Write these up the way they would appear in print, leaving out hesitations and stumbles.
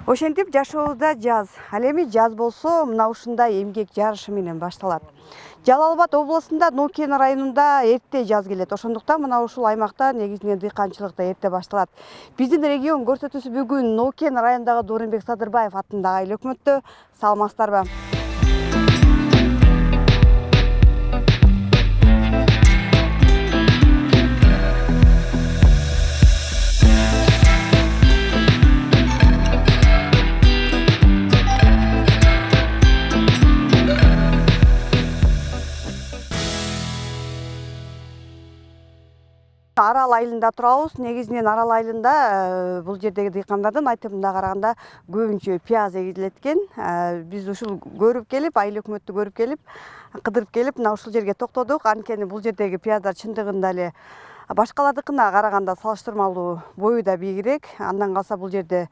Ошентип жашообузда жаз. Ал эми жаз болсо мына ушундай эмгек жарышы менен башталат. Жалал Абад областында Нокен районунда эрте жаз келет. Ошондуктан мына ушул аймакта негизинен дыйканчылык да эрте башталат. Биздин регион көрсөтүүсү бүгүн Нокен районундагы Дооронбек Садырбаев атындагы айыл өкмөттө. Саламатсыздарбы? Арал айылында турабыз. Негизинен Арал айылында бул жердеги дыйкандардын айтымына караганда көбүнчө пияз эгилет экен. Биз ушул көрүп келип, айыл өкмөттү көрүп келип, кыдырып келип, мына ушул жерге токтодук. Анткени бул жердеги пияздар чындыгында эле башкалардыкына караганда салыштырмалуу бою да бийигирээк. Андан калса бул жерде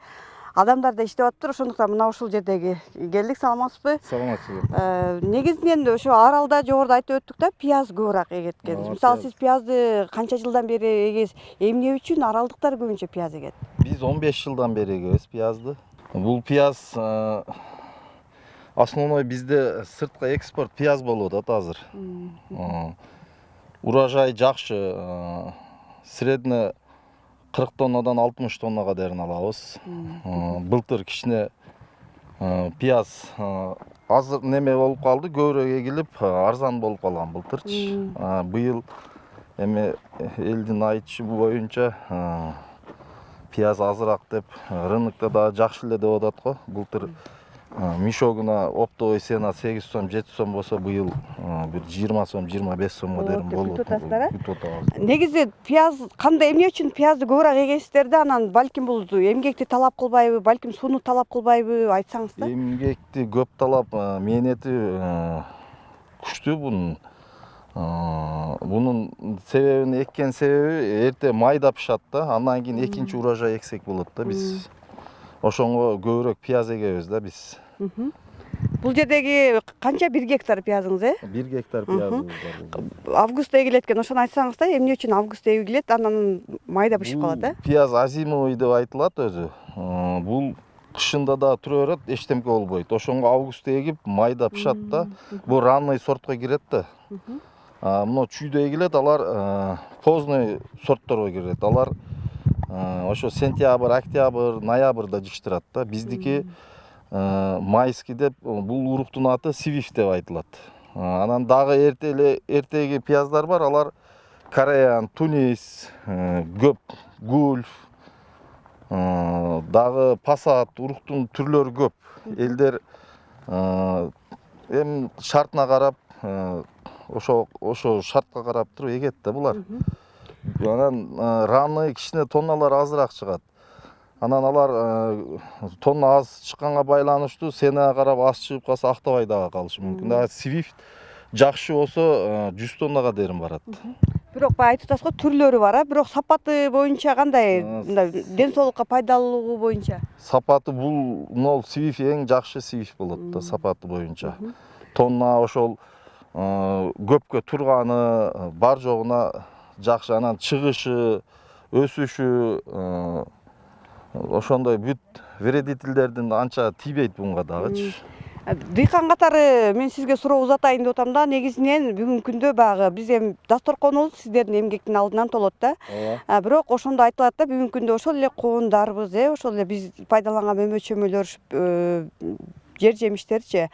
адамдар да иштеп атыптыр. Ошондуктан мына ушул жердеги келдик. Саламатсызбы? Саламатсызбы. Негизинен ошо Аралда жогоруда айтып өттүк да, пияз көбүрөөк эгет экен. Мисалы сиз пиязды канча жылдан бери эгесиз? Эмне үчүн аралдыктар көбүнчө пияз эгет? Биз 15 жылдан бери эгебиз пиязды. Бул пияз основной бизде сыртка экспорт пияз болуп атат азыр. Урожай жакшы. Средне 40 тоннадан 60 тоннага дейин алабыз. Былтыр кичине пияз азыр неме болуп калды, көбүрөөк эгилип, арзан болуп калган былтырчы. Быйыл эми элдин айтышы боюнча пияз азыраак деп, рынокто да жакшы эле деп атат го. Былтыр мешогуна оптовый цена 8 сом, 7 сом болсо, быйыл бир 20 сом, 25 сомго дейин болуп атат. Негизи пияз кандай, эмне үчүн пиязды көбүрөөк эгесиздер да, анан балким бул эмгекти талап кылбайбы, балким сууну талап кылбайбы, айтсаңыз да? Эмгекти көп талап, мээнети күчтүү бунун. Бунун себебин эккен себеби эрте майда пышат да, андан кийин экинчи урожай эксек болот да. Биз ошонго көбүрөөк пияз эгебиз да биз. Бул жердеги канча 1 гектар пиязыңыз, 1 гектар пиязыбыз бар. Августта эгилет экен. Ошону айтсаңыз да, эмне үчүн августта эгилет, анан майда бышып калат, Пияз азимовый деп айтылат өзү. Бул кышында да тура берет, эчтемке болбойт. Ошонго августта эгип, майда пышат да. Бул ранный сортко кирет да. Мына чүйдө эгилет, алар поздный сортторго кирет. Алар ошо сентябрь, октябрь, ноябрда жыштырат да. Биздики майский деп, бул уруктун аты сивиф деп айтылат. Анан дагы эртеги пияздар бар, алар Кореян, Тунис, көп, гульф, дагы пасат, уруктун түрлөрү көп. Элдер эми шартына карап, ошо шартка карап туруп эгет да булар. Анан ранный кичине тонналар азыраак чыгат. Анан алар тонна аз чыкканга байланыштуу сенага карап аз чыгып калса актабай дагы калышы мүмкүн. Дагы свифт жакшы болсо 100 тоннага дейин барат. Бирок баягы айтып атасыз го, түрлөрү бар, бирок сапаты боюнча кандай? Ден соолукка пайдалуулугу боюнча? Сапаты бул нол свиф эң жакшы свиф болот да, сапаты боюнча. Тонна ошол көпкө турганы, бар жогуна жакшы. Анан чыгышы, өсүшү, ошондой бүт вредителдердин анча тийбейт буга дагычы. Дыйкан катары мен сизге суроо узатайын деп атам да. Негизинен бүгүнкү күндө баягы биз эми дасторконубуз сиздердин эмгектин алдынан толот да. Бирок ошондо айтылат да, бүгүнкү күндө ошол эле коондарыбыз, ошол эле биз пайдаланган мөмө-чөмөлөр, жер жемиштерчи,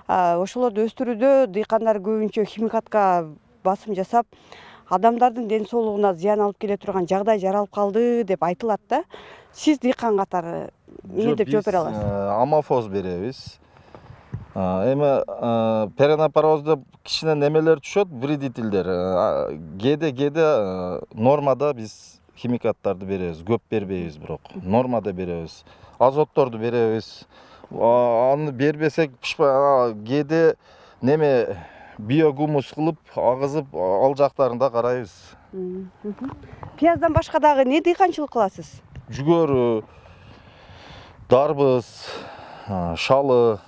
ошолорду өстүрүүдө дыйкандар көбүнчө химикатка басым жасап, адамдардын ден соолугуна зыян алып келе турган жагдай жаралып калды деп айтылат да. Сиз дыйкан катары эмне деп жооп бере аласыз? Амофоз беребиз. Эми перенапороз деп кичине немелер түшөт, вредителдер. Кээде нормада биз химикаттарды беребиз, көп бербейбиз бирок. Нормада беребиз. Азотторду беребиз. Аны бербесек пышпай, кээде неме биогумус кылып, агызып, ал жактарында карайбыз. Пияздан башка дагы эмне дыйканчылык кыласыз? Жүгөрү, дарбыз, шалы.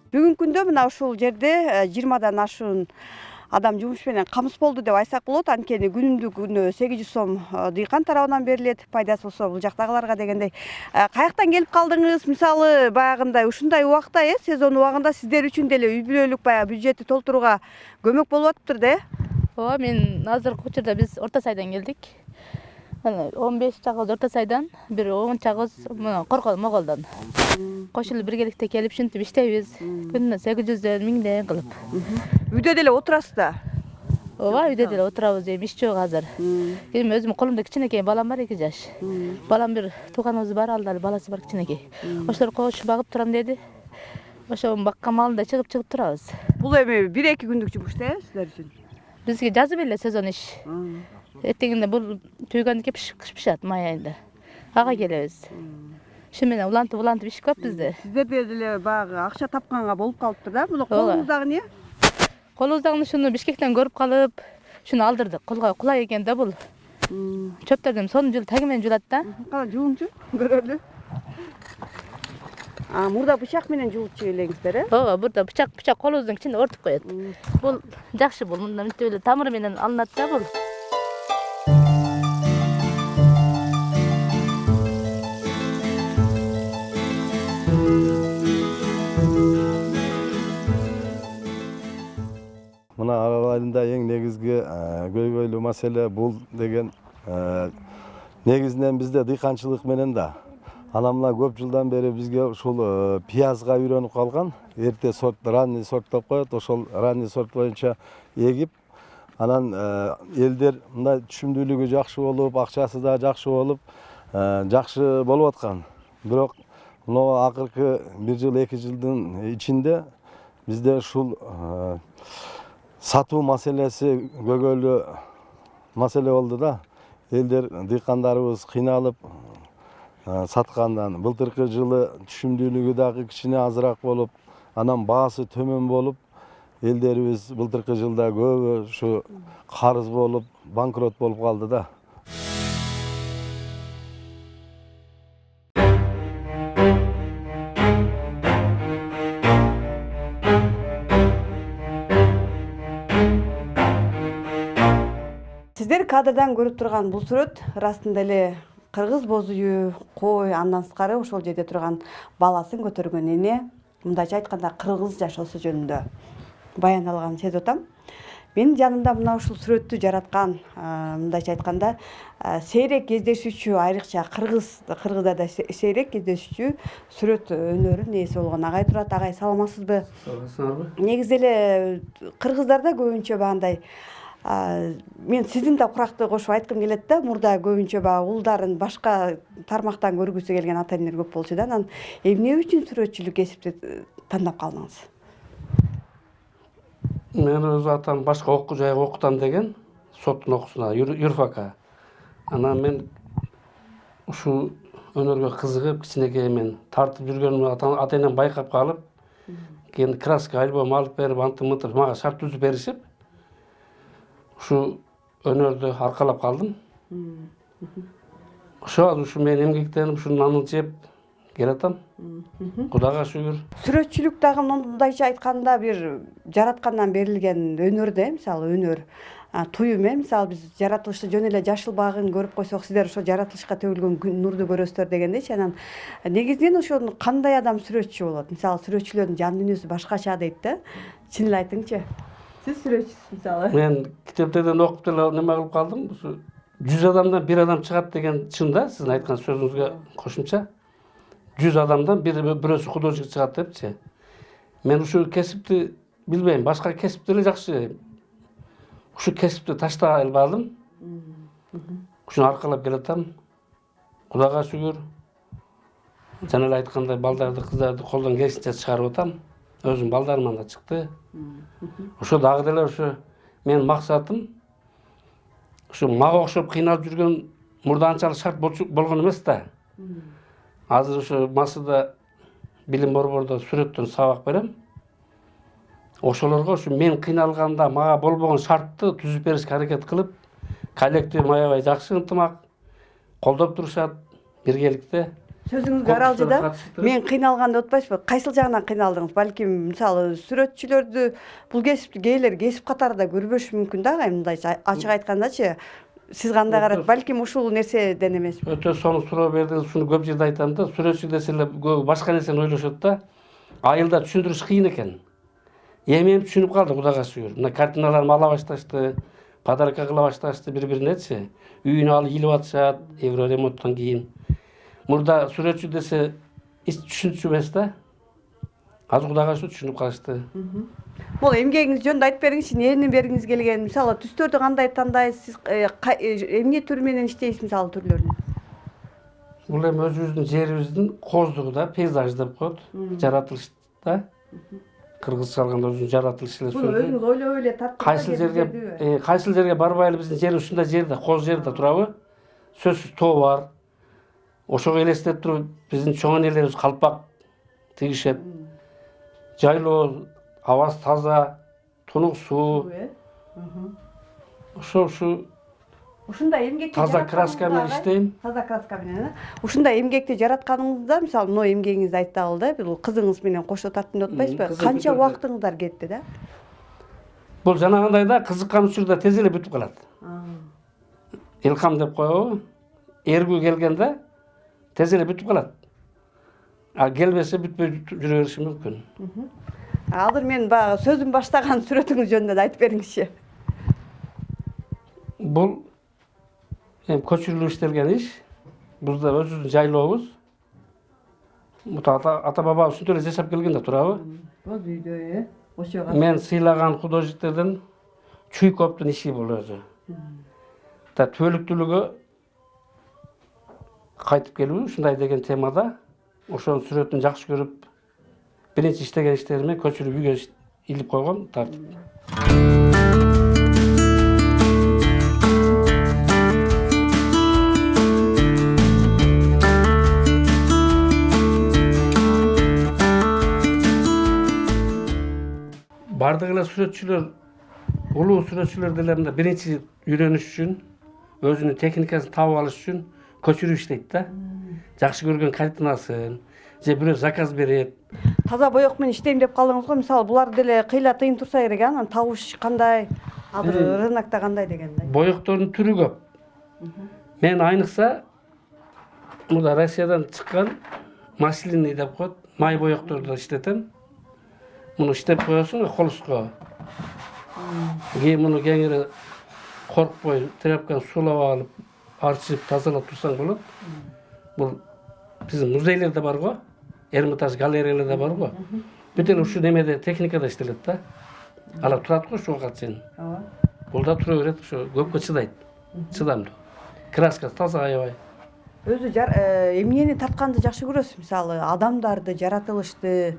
Бүгүнкү күндө мына ушул жерде 20дан ашуун адам жумуш менен камсыз болду деп айтсак болот. Анткени күнүмдүк 800 сом дыйкан тарабынан берилет. Пайдасы болсо бул жактагыларга дегендей. Каяктан келип калдыңыз? Мисалы баягындай ушундай убакта, сезон убагында сиздер үчүн деле үй бүлөлүк баягы бюджетти толтурууга көмөк болуп атыптыр да? Ооба, мен азыркы учурда биз Орто Сайдан келдик. 15 чагыбыз Орто Сайдан, бир 10 чагыбыз Моголдон. Кошулуп биргеликте келип ушинтип иштейбиз. Күнүнө 800дөн 1000ден кылып. Үйдө деле отурасыз да? Ооба, үйдө деле отурабыз, эми иш жок азыр. Эми өзүм колумда кичинекей балам бар, 2 жаш. Балам бир тууганыбыз бар, ал дагы баласы бар кичинекей. Ошолор кош багып турам деди. Ошо баккан малында чыгып турабыз. Бул эми 1-2 күндүк жумуш да, сиздер үчүн? Бизге жазып эле сезон иш. Эртеңинде бул түйгөндөн кийин кыш пишат, май айында. Ага келебиз. Ошо менен улантып иш көп бизде. Сиздерде деле баягы акча тапканга болуп калыптыр да? Муну колуңуздагы эмне? Колубуздагы ушуну Бишкектен көрүп калып, ушуну алдырдык. Колго кулай экен да бул. Чөптөрдүн сонун жул таги менен жулат да. Кана жуумчу көрөлү. Мурда бычак менен жуулчу элеңиздер, Ооба, бурда бычак колубуздун ичинде ортуп коет. Бул жакшы, бул мындан мынтип эле тамыры менен алынат да бул. Мына арал айылында эң негизги көйгөйлүү маселе бул деген негизинен бизде дыйканчылык менен да. Ана мына көп жылдан бери бизге ушул пиязга үйрөнүп калган. Эрте сорт, ранний сорт деп коет. Ошол ранний сорт боюнча эгип, анан элдер мындай түшүмдүүлүгү жакшы болуп, акчасы да жакшы болуп, жакшы болуп аткан. Бирок мына акыркы 1 жыл 2 жылдын ичинде бизде ушул сатуу маселеси көйгөйлүү маселе болду да. Элдер, дыйкандарыбыз кыйналып саткандан. Былтыркы жылы түшүмдүүлүгү дагы кичине азыраак болуп, анан баасы төмөн болуп, элдерибиз былтыркы жылда көбү ушу карыз болуп, банкрот болуп калды да. Сиздер кадрдан көрүп турган бул сүрөт ырастында эле кыргыз боз үйү, кой, андан сырткары ошол жерде турган баласын көтөргөн эне, мындайча айтканда кыргыз жашоосу жөнүндө баяндалганын сезип атам. Менин жанымда мына ушул сүрөттү жараткан, мындайча айтканда, сейрек кездешүүчү, айрыкча кыргыздарда сейрек кездешүүчү сүрөт өнөрүнүн ээси болгон агай турат. Агай, саламатсызбы? Саламатсызбы? Негизи эле кыргыздарда көбүнчө баягындай мен сиздин да куракты кошуп айткым келет да, мурда көбүнчө баягы уулдарын башка тармактан көргүсү келген ата энелер көп болчу да. Анан эмне үчүн сүрөтчүлүк кесипти тандап калдыңыз? Мен өз атам башка окуу жайга окутам деген, соттун окуусуна, юрфакка. Анан мен ушул өнөргө кызыгып, кичинекей мен тартып жүргөнүмө ата энем байкап калып, кийин краска альбом алып берип, антып-мынтып мага шарт түзүп беришип, ушу өнөрдү аркалап калдым. Ошо ушу мен эмгектенип, ушунун анын жеп келатам. Кудайга шүгүр. Сүрөтчүлүк дагы мындайча айтканда бир жараткандан берилген өнөр да, мисалы өнөр. Туюм, мисалы биз жаратылышты жөн эле жашыл багын көрүп койсок, сиздер ошо жаратылышка төгүлгөн нурду көрөсүздөр дегендейчи. Анан негизинен ошону кандай адам сүрөтчү болот? Мисалы сүрөтчүлөрдүн жан дүйнөсү башкача дейт да. Чын эле айтыңчы. Сиз сүрөтчүсүз мисалы. Мен китептерден окуп деле неме кылып калдым. 100 адамдан 1 адам чыгат деген чын да, сиздин айткан сөзүңүзгө кошумча. 100 адамдан бирөөсү художник чыгат депчи. Мен ушу кесипти билбейм, башка кесипти эле жакшы. Ушу кесипти таштай албадым. Ушуну аркалап келатам. Кудайга шүгүр. Жана эле айткандай балдарды, кыздарды колдон келишинче чыгарып атам. Өзүм балдарыман да чыкты. Ошо дагы деле ошо менин максатым ушу мага окшоп кыйналып жүргөн мурда анчалык шарт болгон эмес да. Азыр ошо Масыда билим борбордо сүрөттөн сабак берем. Ошолорго ушу мен кыйналганда мага болбогон шартты түзүп беришке аракет кылып, коллектив аябай жакшы ынтымак колдоп турушат биргеликте. Сөзүңүзгө аралжыда катышты. мен кыйналган деп атпайсызбы? Кайсыл жагынан кыйналдыңыз? Балким мисалы сүрөтчүлөрдү бул кесипти кээделер кесип катарында көрбөшү мүмкүн да, мындайча ачык айткандачы. Сиз кандай карайт? Балким ушул нерседен эмес. Өтө соңу суроо бердиңиз, ушуну көп жерде айтам да, сүрөтчү деселер башка нерсени ойлошот да. Айылда түшүндүрүш кыйын экен. Эми түшүнүп калды, Кудайга шүгүр. Мына картиналарын ала башташты, подарка кыла башташты бири-биринечи. Үйүнө алып ийилип атышат, евро ремонттон кийин. Мурда сүрөтчү десе түшүнчү эмес да. Азыр Кудайга шүгүр түшүнүп калышты. Бул эмгегиңиз жөнүндө айтып бериңизчи, эмнени бергиңиз келген? Мисалы түстөрдү кандай тандайсыз? Сиз эмне түр менен иштейсиз мисалы түрлөрүн? Бул эми өзүбүздүн жерибиздин коздугу да, пейзаж деп коет. Жаратылыш да. Кыргызча алганда өзүнүн жаратылышы эле Буну өзүңүз ойлоп эле таптыңыз. Кайсыл жерге барбайлы биздин жер ушундай жерде, коз жерде турабы? Сөзсүз тоо бар. Ошого элестетип туруп биздин чоң энелерибиз калпак тигишет. Жайлоо, абасы таза, тунук суу. Ушу Ушундай эмгекти таза краска менен иштейм. Таза краска менен. Ушундай эмгекти жаратканыңызда, мисалы, мына эмгегиңизди айталы да, бул кызыңыз менен кошо тартым деп атпайсызбы? Канча убактыңыздар кетти да? Бул жанагындай да кызыккан учурда тез эле бүтүп калат. Илкам деп коебу? Эргүү келгенде тез эле бүтүп калат. А келбесе бүтпөй жүрө бериши мүмкүн. Азыр мен баягы сөзүм баштаган сүрөтүңүз жөнүндө да айтып бериңизчи. Бул эми көчүрүлүп иштелген иш. Бул да өзүбүздүн жайлообуз. Ата баба ушинтип эле жашап келген да турабы? Бул үйдө, ошого. Мен сыйлаган художниктерден Чуйковдун иши бул өзү. Та түбөлүктүүлүгү кайтып келүү ушундай деген темада ошонун сүрөтүн жакшы көрүп, биринчи иштеген иштериме көчүрүп үйгө илип койгон тартып. Бардык эле сүрөтчүлөр, улуу сүрөтчүлөр деле мында биринчи үйрөнүш үчүн, өзүнүн техникасын таап алыш үчүн көчүрүп иштейт да. Жакшы көргөн картинасын, же бирөө заказ берет. Таза боек менен иштейм деп калдыңыз го. Мисалы, булар деле кыйла тыйын турса керек, анан табыш кандай, азыр рынокто кандай дегенде. Боектордун түрү көп. Мен айныкса мында Россиядан чыккан маслинный деп коет, май боекторду иштетем. Муну иштеп коесуң холуско. Кийин муну кеңири коркпой тряпканы суулап алып, арчып, тазалап турсаң болот. Бул биздин музейлерде бар го, Эрмитаж галереяларда бар го. Бүт эле ушу немеде техникада иштелет да. Ала турат го ушуга чейин. Бул да тура берет, ошо көпкө чыдайт. Чыдамдуу. Краскасы таза аябай. Өзү эмнени тартканды жакшы көрөсүз? Мисалы, адамдарды, жаратылышты,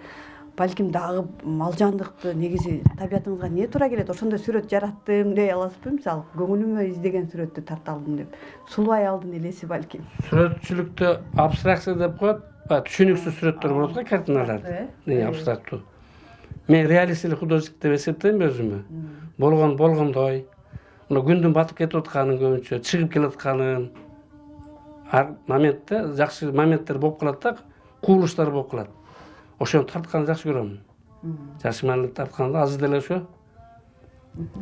балким дагы малжандыкты, негизи табиятыңызга эмне туура келет? Ошондой сүрөт жараттым дей аласызбы? Мисалы, көңүлүмө издеген сүрөттү тарта алдым деп. Сулуу аялдын элеси балким. Сүрөтчүлүктө абстракция деп коет, түшүнүксүз сүрөттөр болот го, картиналар. Абстрактуу. Мен реалистик художник деп эсептейм өзүмө. Болгондой. Мына күндүн батып кетип атканын көбүнчө, чыгып келатканын, ар моментте жакшы моменттер болуп калат да, кубулуштар болуп калат. Ошону тартканды жакшы көрөм. Жакшы маанилүү тартканды азыр деле ошо.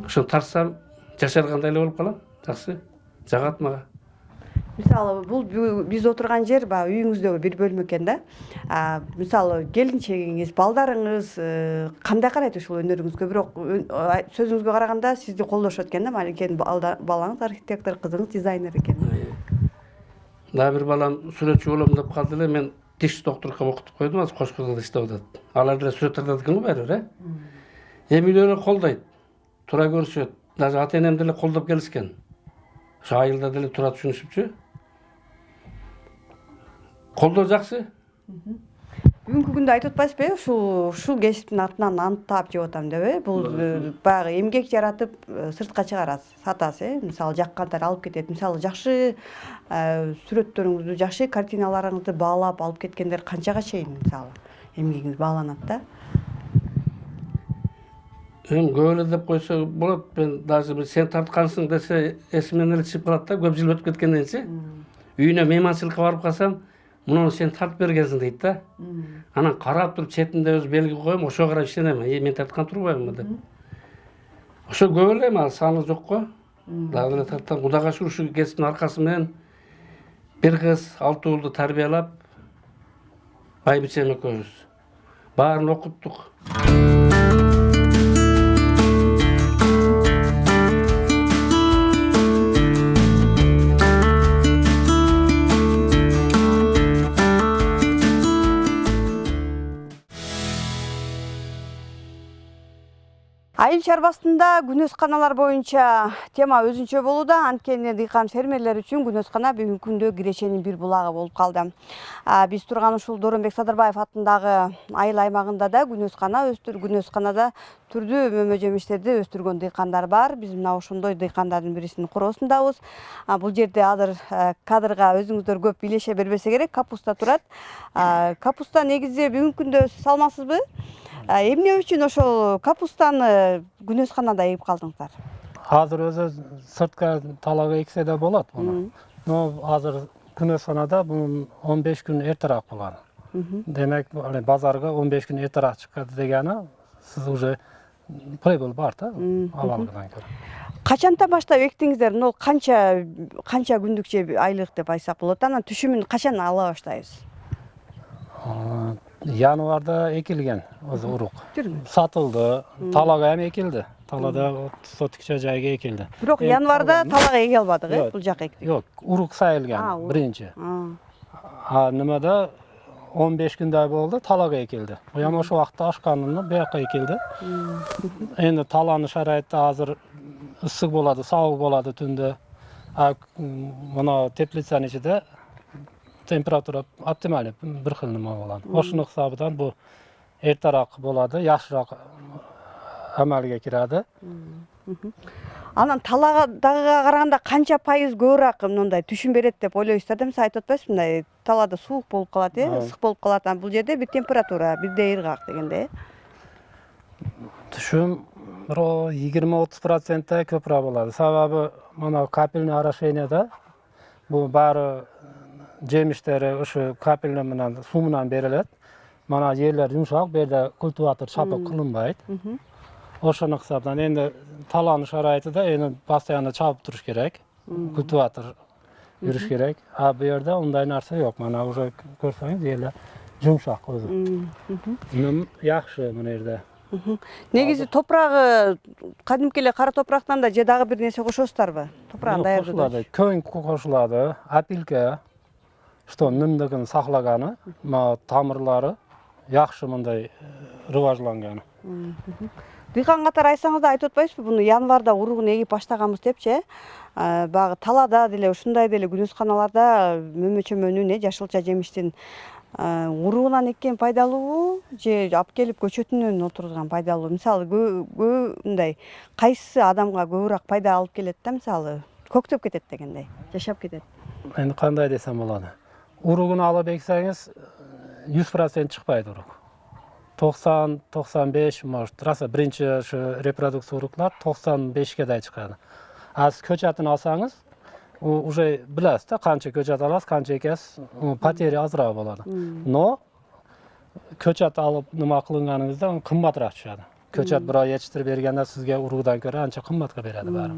Ошону тартсам жашаргандай эле болуп калам. Жакшы. Жагат мага. Мисалы, бул биз отурган жер баягы үйүңүздөгү бир бөлмө экен да. Мисалы, келинчегиңиз, балдарыңыз кандай карайт ушул өнөрүңүзгө? Бирок сөзүңүзгө караганда сизди колдошот экен да, маленький балаңыз архитектор, кызыңыз дизайнер экен. Дагы бир балам сүрөтчү болом деп калды эле, мен тиш доктурга окутуп койдум, азыр Кошкозада иштеп атат. Алар деле сүрөт тартат экен го баары бир, Эми үйлөрү колдойт, тура көрүшөт. Даже ата-энем деле колдоп келишкен. Ошо айылда деле тура түшүнүшүпчү. Колдоо жакшы. Бүгүнкү күндө айтып атпайсызбы, ушул кесиптин артынан нан таап жеп атам деп, бул баягы эмгек жаратып сыртка чыгарасыз, сатасыз, мисалы жаккандар алып кетет. Мисалы жакшы сүрөттөрүңүздү, жакшы картиналарыңызды баалап алып кеткендер канчага чейин, мисалы эмгегиңиз бааланат да? Эми көп эле деп койсо болот. Мен даже сен тарткансың десе эсимден эле чыгып калат да, көп жыл өтүп кеткенденчи. Үйүнө мейманчылыкка барып калсам, Мунун сен тартып бергенсиң дейт да. Анан карап туруп четинде өз белги коем, ошого карап иштенем. Мен тарткан турбаймынбы деп. Ошо көп эле ал саны жок го. Дагы эле тарткан. Кудайга шүгүр ушу кесиптин аркасы менен бир кыз 6 уулду тарбиялап, байбичем экөөбүз баарын окуттук. Айыл чарбасында күнөсканалар боюнча тема өзүнчө болууда. Анткени дыйкан фермерлер үчүн күнөскана бүгүнкү күндө кирешенин бир булагы болуп калды. Биз турган ушул Дооронбек Садырбаев атындагы айыл аймагында да күнөсканада түрдүү мөмө жемиштерди өстүргөн дыйкандар бар. Биз мына ошондой дыйкандардын бирисинин короосундабыз. Бул жерде азыр кадрга өзүңүздөр көп илеше бербесе керек, капуста турат. Капуста негизи бүгүнкү күндө салмасызбы? Эмне үчүн ошол капустаны күнөсканада эгип калдыңыздар? Азыр өзү сыртка талага эксе да болот муну. Но азыр күнөсканада бул 15 күн эртерээк болгон. Демек, базарга 15 күн эртерээк чыкат дегени сиз уже прибыль бар да, абалгыдан көрө. Качантан баштап эктиңиздер? Бул канча күндүкчө айлык деп айтсак болот? Анан түшүмүн качан ала баштайбыз? Январда экилген өзү урук. Сатылды, талага эми экилди. Талада сотикче жайга экилди. Бирок январда талага эге албадык, бул жак экти. Жок, урук сайылган биринчи. Немада 15 күндөй болду, талага экилди. Эми ошол убакта ашканын бияка экилди. Эми талааны шарайытта азыр ысык болот, сабык болот түндө. Мына теплицанын ичинде температура оптималь, бир хил нема болот. Ошонун хисабынан бу эртерээк болот, жакшыраак амалга кирет. Анан талагадагыга караганда канча пайыз көбүрөөк мындай түшүм берет деп ойлойсуздар да? Мисалы айтып атпайсызбы, мындай талаада суук болуп калат, ысык болуп калат. Бул жерде бир температура, бирдей ыргак дегенде. Түшүм 20-30% көбүрөөк болот. Себеби мына капельный орошенияда бул баары жемиштери ушу капельный менен суу менен берилет. Мана жерлер жумшак, бу жерде культиватор чапык кылынбайт. Ошонун хисабынан энди талаанын шарайтында эни постоянно чабып туруш керек. Культиватор жүрүш керек. Бу жерде ундай нерсе жок. Мана уже көрсөңүз жерлер жумшак өзү. Жакшы мына жерде. Негизи топурагы кадимки эле кара топурактан да же дагы бир нерсе кошосуздарбы? Топурагын даярдоодо. Көң кошулады, апилка, что нымдыгын саклаганы, тамырлары жакшы мындай рыважланган. Дыйкан катары айтсаңыз да айтып атпайсызбы, буну январда уругун эгип баштаганбыз депчи. Багы талаада деле ушундай деле күнөсканаларда мөмө-чөмөнүн, жашылча жемиштин уругунан эккен пайдалуубу же алып келип көчөтүнөн отурган пайдалуу? Мисалы мындай кайсы адамга көбүрөөк пайда алып келет да, мисалы көктөп кетет дегендей, жашап кетет. Эми кандай десем болот? Уругун алып эксеңиз 100% чыкпайт урук. 90-95, может, раса биринчи ушу репродукция уруклар 95ке дай чыгат. Сиз көчөтүн алсаңыз, уже билесиз да, канча көчөт аласыз, канча экесиз, потеря азыраак болот. Но көчөт алып нема кылынганыңызда кымбатыраак түшөт. Көчөт бирөө жетиштирип бергенде сизге уругдан көрө анча кымбатка берет баары.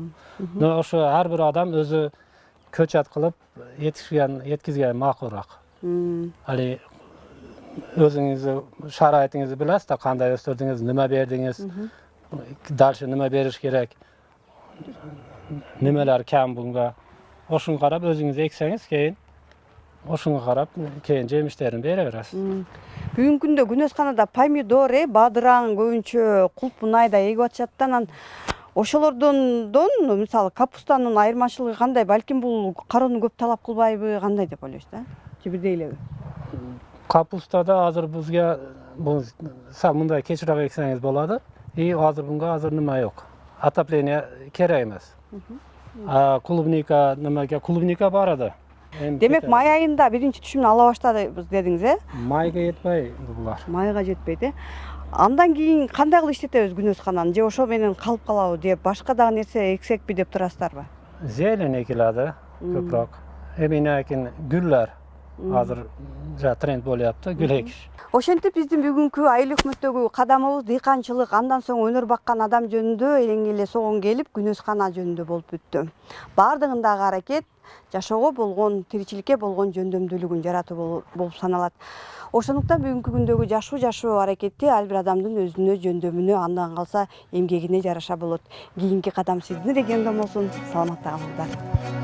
Но ошо ар бир адам өзү көчөт кылып жеткизген макулураак. Али өзүңүз шарайтыңызды билесиз да, кандай өстүрдүңүз, неме бердиңиз, дальше неме бериш керек, немелер кем bunga. Ошону карап өзүңүз эксеңиз, кийин ошону карап кийин жемиштерин бере бересиз. Бүгүнкү күндө күнөсканада помидор, бадыраң көбүнчө кулпунайда эгип атышат да, анан ошолордон мисалы капустанын айырмачылыгы кандай? Балким бул кароону көп талап кылбайбы, кандай деп ойлойсуз да? Же бирдей элеби? Капустада азыр бизге бул мындай кечирээк эксеңиз болот. Азыр bunga азыр неме жок. Отопление керек эмес. Клубника бар еді. Демек, май айында биринчи түшүмүн ала баштадыбыз дедиңиз, Майга жетпей булар. Майга жетпейт, Андан кийин кандай кылып иштетебиз күнөскананы? Же ошо менен калып калабы деп, башка дагы нерсе эксекпи деп турасыздарбы? Зелень экилadi ko'proq. Eminkin gullar. Азыр тренд болуп атты, гүл экиш. Ошентип биздин бүгүнкү айыл өкмөттөгү кадамыбыз дыйканчылык, андан соң өнөр баккан адам жөнүндө элең эле согон келип күнөскана жөнүндө болуп өттү. Бардыгындагы аракет жашоого болгон, тиричиликке болгон жөндөмдүүлүгүн жаратуу болуп саналат. Ошондуктан бүгүнкү күндөгү жашоо аракети ар бир адамдын өзүнө, жөндөмүнө, андан калса эмгегине жараша болот. Кийинки кадам сиздин региондон болсун. Саламатта калыңыздар.